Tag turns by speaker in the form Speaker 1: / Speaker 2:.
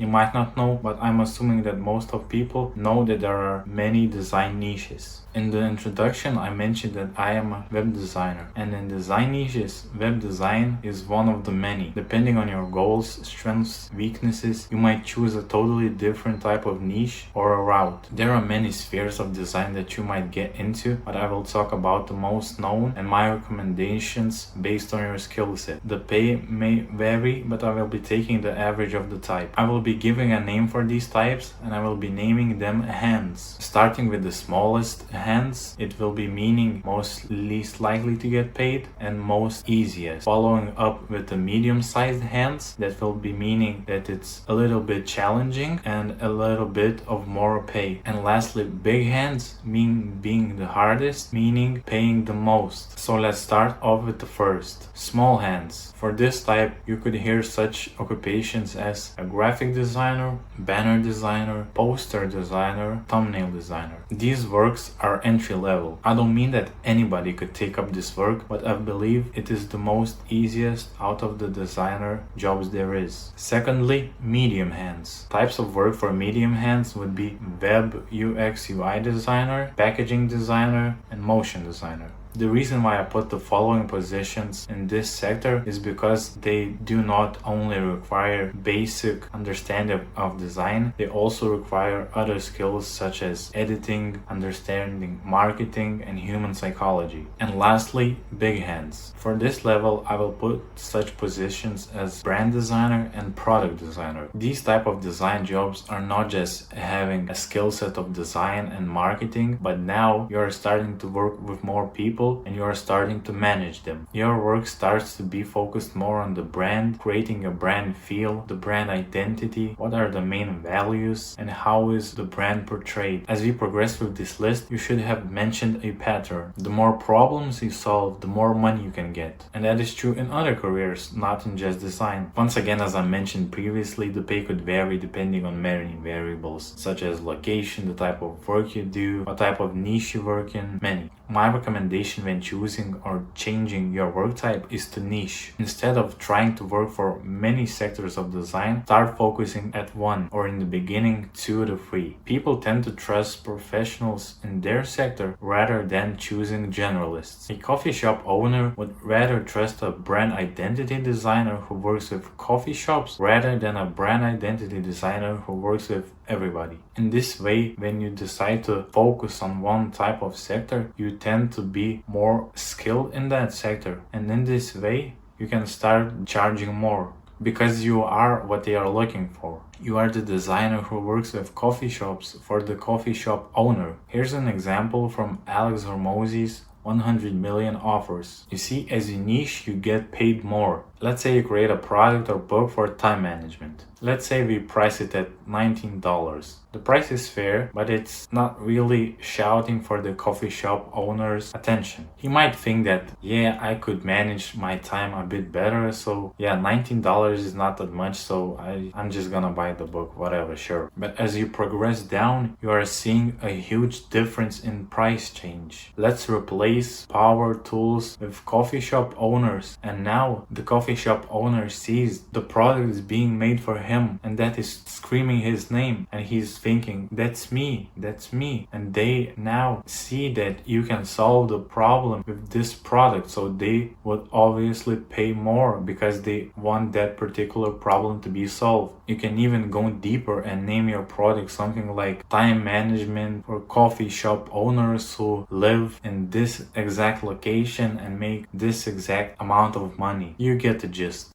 Speaker 1: You might not know, but I'm assuming that most of people know that there are many design niches. In the introduction, I mentioned that I am a web designer, and in design niches, web design is one of the many. Depending on your goals, strengths, weaknesses, you might choose a totally different type of niche or a route. There are many spheres of design that you might get into, but I will talk about the most known and my recommendations based on your skill set. The pay may vary, but I will be taking the average of the type. I will be giving a name for these types, and I will be naming them hands. Starting with the smallest hands, it will be meaning most least likely to get paid and most easiest. Following up with the medium-sized hands, that will be meaning that it's a little bit challenging and a little bit of more pay. And lastly, big hands mean being the hardest, meaning paying the most. So let's start off with the first. Small hands. For this type, you could hear such occupations as a graphic designer, banner designer, poster designer, thumbnail designer. These works are entry level. I don't mean that anybody could take up this work, but I believe it is the most easiest out of the designer jobs there is. Secondly, medium hands. Types of work for medium hands would be web UX UI designer, packaging designer, and motion designer. The reason why I put the following positions in this sector is because they do not only require basic understanding of design, they also require other skills such as editing, understanding marketing, and human psychology. And lastly, big hands. For this level, I will put such positions as brand designer and product designer. These type of design jobs are not just having a skill set of design and marketing, but now you are starting to work with more people and you are starting to manage them. Your work starts to be focused more on the brand, creating a brand feel, the brand identity, what are the main values, and how is the brand portrayed. As we progress with this list, you should have mentioned a pattern. The more problems you solve, the more money you can get. And that is true in other careers, not in just design. Once again, as I mentioned previously, the pay could vary depending on many variables, such as location, the type of work you do, what type of niche you work in, many. My recommendation when choosing or changing your work type is to niche. Instead of trying to work for many sectors of design, start focusing at one, or in the beginning 2 to 3. People tend to trust professionals in their sector rather than choosing generalists. A coffee shop owner would rather trust a brand identity designer who works with coffee shops rather than a brand identity designer who works with everybody. In this way, when you decide to focus on one type of sector, you tend to be more skilled in that sector, and in this way you can start charging more because you are what they are looking for. You are the designer who works with coffee shops for the coffee shop owner. Here's an example from Alex Hormozzi's 100 million offers. You see, as you niche, you get paid more. Let's say you create a product or book for time management. Let's say we price it at $19. The price is fair, but it's not really shouting for the coffee shop owner's attention. He might think that, yeah, I could manage my time a bit better, so yeah, $19 is not that much, so I'm just gonna buy the book, whatever, sure. But as you progress down, you are seeing a huge difference in price change. Let's replace power tools with coffee shop owners, and now the coffee shop owner sees the product is being made for him, and that is screaming his name, and he's thinking, that's me, and they now see that you can solve the problem with this product, so they would obviously pay more because they want that particular problem to be solved. You can even go deeper and name your product something like time management for coffee shop owners who live in this exact location and make this exact amount of money. You get the gist.